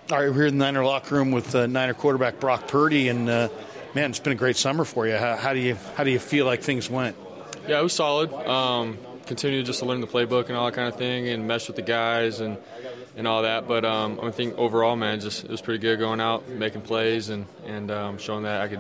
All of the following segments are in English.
All right, we're here in the Niner locker room with Niner quarterback Brock Purdy, and man, it's been a great summer for you. How do you feel like things went? Yeah, it was solid. Continued just to learn the playbook and all that kind of thing, and mesh with the guys and all that. But I think overall, man, it was pretty good going out, making plays, and showing that I could,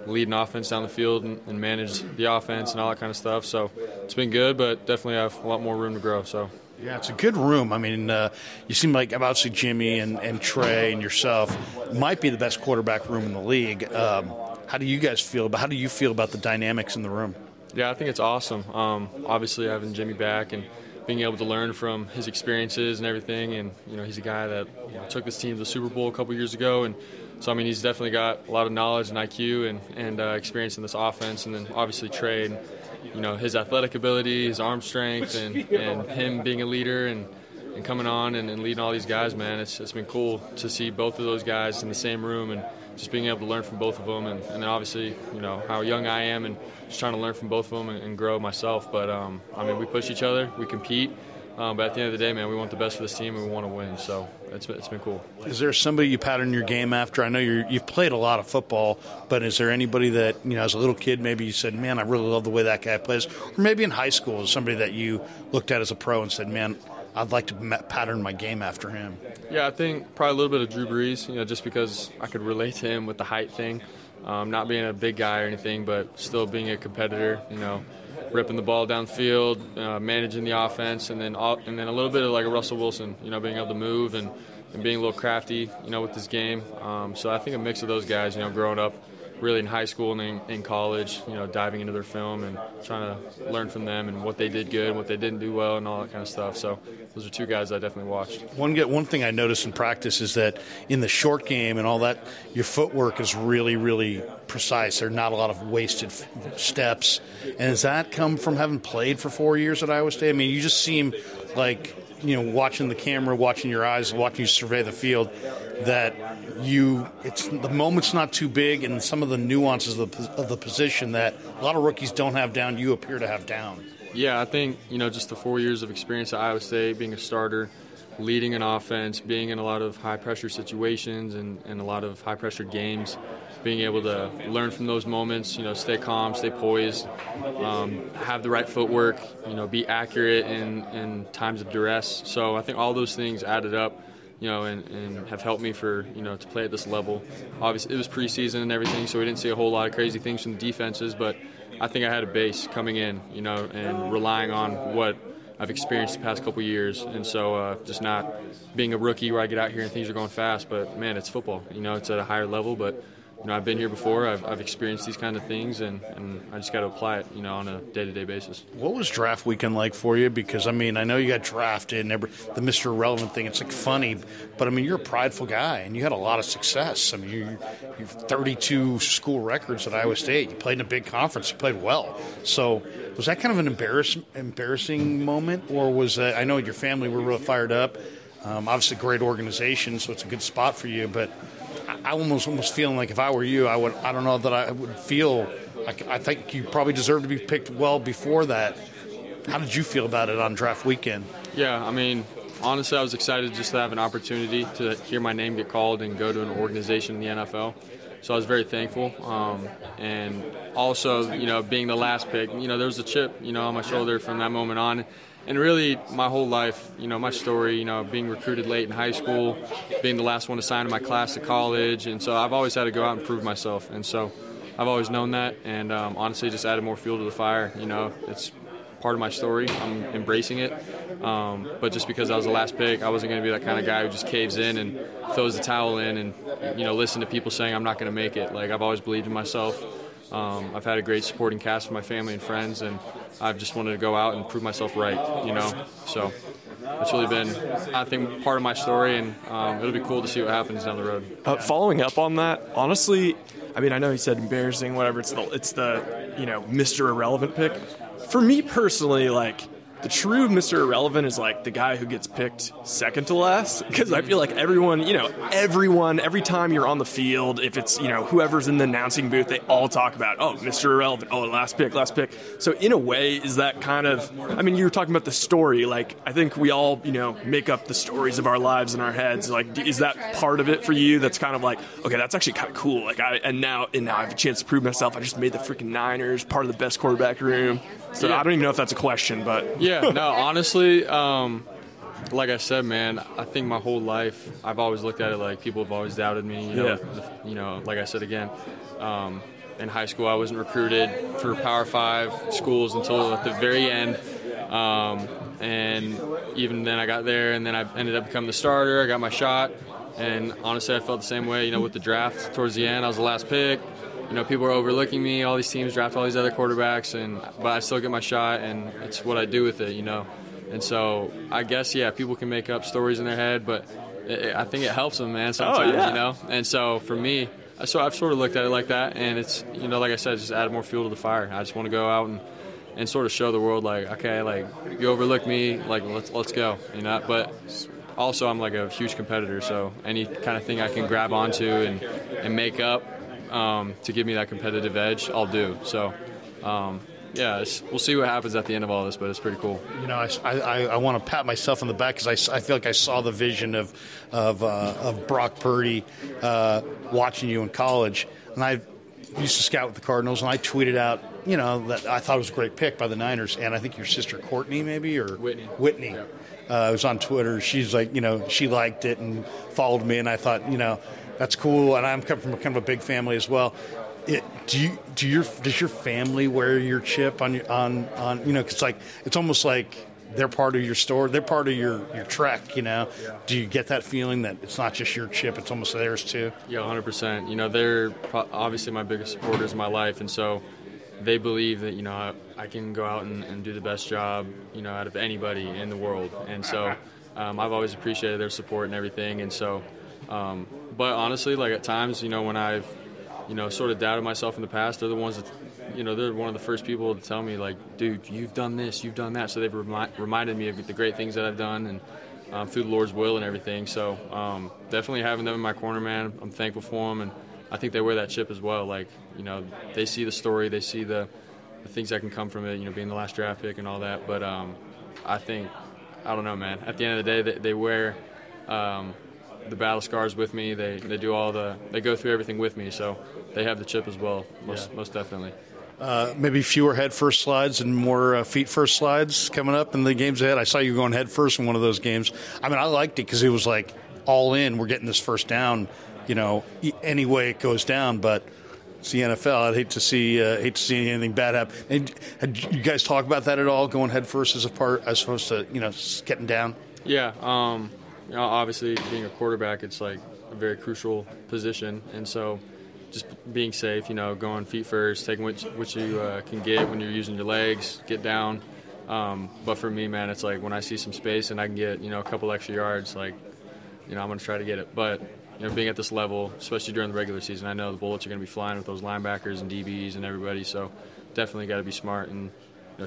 lead an offense down the field and manage the offense and all that kind of stuff. So it's been good, but definitely have a lot more room to grow. So. Yeah, it's a good room. I mean, you seem like obviously Jimmy and Trey and yourself might be the best quarterback room in the league. How do you guys feel about? How do you feel about the dynamics in the room? Yeah, I think it's awesome. Obviously, having Jimmy back and being able to learn from his experiences and everything, and he's a guy that took this team to the Super Bowl a couple years ago, and so I mean he's definitely got a lot of knowledge and IQ and experience in this offense, and then obviously Trey and his athletic ability, his arm strength, and him being a leader and coming on and leading all these guys, man. It's been cool to see both of those guys in the same room and just being able to learn from both of them. And then obviously, how young I am and just trying to learn from both of them and grow myself. But, I mean, we push each other, we compete. But at the end of the day, man, we want the best for this team and we want to win. So it's been cool. Is there somebody you pattern your game after? I know you've played a lot of football, but is there anybody that, as a little kid, maybe you said, man, I really love the way that guy plays? Or maybe in high school, somebody that you looked at as a pro and said, man, I'd like to pattern my game after him. Yeah, I think probably a little bit of Drew Brees, just because I could relate to him with the height thing. Not being a big guy or anything, but still being a competitor, ripping the ball downfield, managing the offense, and then a little bit of like a Russell Wilson, being able to move and being a little crafty, with his game. So I think a mix of those guys, growing up really in high school and in college, diving into their film and trying to learn from them and what they did good and what they didn't do well and all that kind of stuff. So those are two guys I definitely watched. One thing I noticed in practice is that in the short game and all that, your footwork is really, really precise. There are not a lot of wasted steps. And does that come from having played for 4 years at Iowa State? I mean, you just seem like, watching the camera, watching your eyes, watching you survey the field, that the moment's not too big, and some of the nuances of the position that a lot of rookies don't have down, you appear to have down. Yeah, I think, just the 4 years of experience at Iowa State, being a starter, leading an offense, being in a lot of high-pressure situations and a lot of high-pressured games, being able to learn from those moments, stay calm, stay poised, have the right footwork, be accurate in times of duress. So I think all those things added up, and have helped me for, to play at this level. Obviously, it was preseason and everything, so we didn't see a whole lot of crazy things from the defenses, but I think I had a base coming in, and relying on what I've experienced the past couple years. And so just not being a rookie where I get out here and things are going fast, but, man, it's football. It's at a higher level, but I've been here before. I've experienced these kind of things, and I just got to apply it, on a day-to-day basis. What was draft weekend like for you? Because, I mean, I know you got drafted and the Mr. Irrelevant thing. It's, like, funny. But, I mean, you're a prideful guy, and you had a lot of success. I mean, you have 32 school records at Iowa State. You played in a big conference. You played well. So was that kind of an embarrassing moment? Or was that – I know your family were really fired up. Obviously, great organization, so it's a good spot for you. But – I almost feeling like if I were you, I don't know that I would feel. I think you probably deserve to be picked well before that. How did you feel about it on draft weekend? Yeah, I mean, honestly, I was excited just to have an opportunity to hear my name get called and go to an organization in the NFL. So I was very thankful. And also, being the last pick, there was a chip, on my shoulder from that moment on. And really, my whole life, my story, being recruited late in high school, being the last one to sign in my class to college. And so I've always had to go out and prove myself. And so I've always known that. And honestly, just added more fuel to the fire. It's part of my story. I'm embracing it. But just because I was the last pick, I wasn't going to be that kind of guy who just caves in and throws the towel in and, listen to people saying I'm not going to make it. Like, I've always believed in myself. I've had a great supporting cast of my family and friends, and I've just wanted to go out and prove myself right, So it's really been, I think, part of my story, and it'll be cool to see what happens down the road. Following up on that, honestly, I mean, I know he said embarrassing, whatever. It's the Mr. Irrelevant pick. For me personally, like, the true Mr. Irrelevant is like the guy who gets picked second to last, because I feel like everyone, every time you're on the field, if it's, whoever's in the announcing booth, they all talk about, oh, Mr. Irrelevant, oh, last pick. So in a way, is that kind of, you were talking about the story, like I think we all, make up the stories of our lives in our heads. Like, is that part of it for you? That's kind of like, okay, that's actually kind of cool. Like now I have a chance to prove myself. I just made the freaking Niners, part of the best quarterback room. So yeah. I don't even know if that's a question, but yeah, no, honestly, like I said, man, I think my whole life I've always looked at it like people have always doubted me. Like I said again, in high school I wasn't recruited for Power 5 schools until at the very end, and even then I got there, and then I ended up becoming the starter. I got my shot, and honestly, I felt the same way. With the draft towards the end, I was the last pick. People are overlooking me. All these teams draft all these other quarterbacks, but I still get my shot, and it's what I do with it, And so I guess, yeah, people can make up stories in their head, but I think it helps them, man, sometimes, And so for me, I've sort of looked at it like that, and it's, like I said, just add more fuel to the fire. I just want to go out and sort of show the world, like, okay, like, you overlooked me, like, let's go, But also I'm, like, a huge competitor, so any kind of thing I can grab onto and make up to give me that competitive edge, I'll do. So, we'll see what happens at the end of all this, but it's pretty cool. I want to pat myself on the back because I feel like I saw the vision of Brock Purdy watching you in college, and I used to scout with the Cardinals, and I tweeted out, that I thought it was a great pick by the Niners, and I think your sister Courtney, maybe, or Whitney. Yeah. It was on Twitter. She's like, she liked it and followed me, and I thought, that's cool, and I'm coming from kind of a big family as well. Does your family wear your chip on because it's almost like they're part of your story, they're part of your trek, Yeah. Do you get that feeling that it's not just your chip, it's almost theirs too? Yeah, 100%. They're obviously my biggest supporters in my life, and so they believe that I can go out and do the best job out of anybody in the world, and so I've always appreciated their support and everything, and so. But honestly, like at times, when I've, sort of doubted myself in the past, they're the ones that, they're one of the first people to tell me, like, dude, you've done this, you've done that. So they've reminded me of the great things that I've done and through the Lord's will and everything. So definitely having them in my corner, man, I'm thankful for them. And I think they wear that chip as well. Like, they see the story, they see the things that can come from it, being the last draft pick and all that. But I don't know, man. At the end of the day, they wear the battle scars with me. They go through everything with me, so they have the chip as well, most definitely. Maybe fewer head first slides and more feet first slides coming up in the games ahead. I saw you going head first in one of those games. I liked it because it was like all in. We're getting this first down, any way it goes down. But it's the NFL. I'd hate to see anything bad happen. And had you guys talk about that at all? Going head first as opposed to getting down. Yeah. Obviously, being a quarterback, it's like a very crucial position, and so just being safe, going feet first, taking what you can get when you're using your legs, get down. But for me, man, it's like when I see some space and I can get, a couple extra yards, like, I'm going to try to get it. But, being at this level, especially during the regular season, I know the bullets are going to be flying with those linebackers and DBs and everybody, so definitely got to be smart. And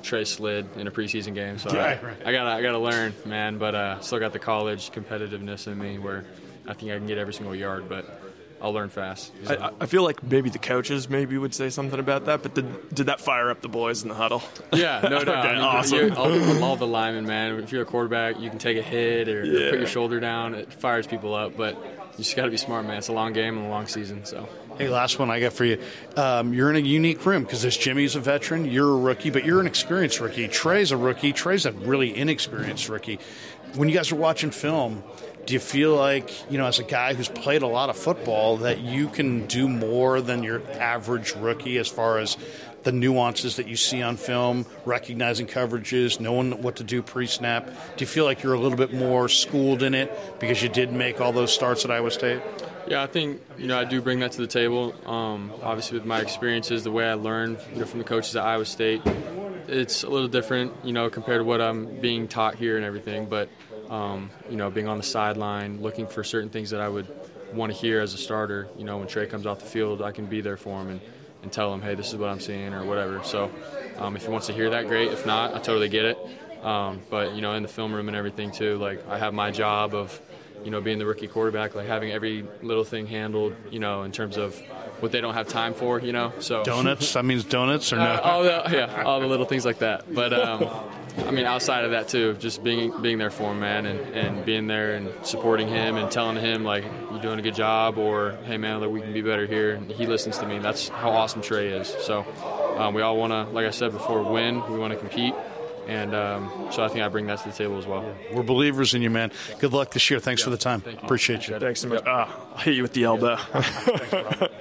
Trey slid in a preseason game, so I gotta learn, man. But still got the college competitiveness in me where I think I can get every single yard, but I'll learn fast. I feel like maybe the coaches would say something about that, but did that fire up the boys in the huddle? Yeah, no doubt. Okay, awesome. All the linemen, man. If you're a quarterback, you can take a hit or put your shoulder down. It fires people up, but you just got to be smart, man. It's a long game and a long season, so. Hey, last one I got for you. You're in a unique room because this Jimmy's a veteran, you're a rookie, but you're an experienced rookie. Trey's a rookie. Trey's a really inexperienced rookie. When you guys are watching film, do you feel like, as a guy who's played a lot of football, that you can do more than your average rookie as far as the nuances that you see on film, recognizing coverages, knowing what to do pre-snap? Do you feel like you're a little bit more schooled in it because you did make all those starts at Iowa State? Yeah, I think, I do bring that to the table. Obviously, with my experiences, the way I learned, from the coaches at Iowa State, it's a little different, compared to what I'm being taught here and everything. But, being on the sideline, looking for certain things that I would want to hear as a starter, when Trey comes off the field, I can be there for him and tell him, hey, this is what I'm seeing or whatever. So if he wants to hear that, great. If not, I totally get it. But, in the film room and everything too, like I have my job of, being the rookie quarterback, like having every little thing handled, in terms of what they don't have time for, So Donuts? That means donuts or no? All the little things like that. But outside of that too, just being there for him, man, and being there and supporting him and telling him like you're doing a good job, or hey man, like we can be better here. And he listens to me. That's how awesome Trey is. So we all want to, like I said before, win. We want to compete. And so I think I bring that to the table as well. We're believers in you, man. Good luck this year. Thanks for the time. Appreciate you. Thanks so much. I'll hit you with the elbow. Thanks,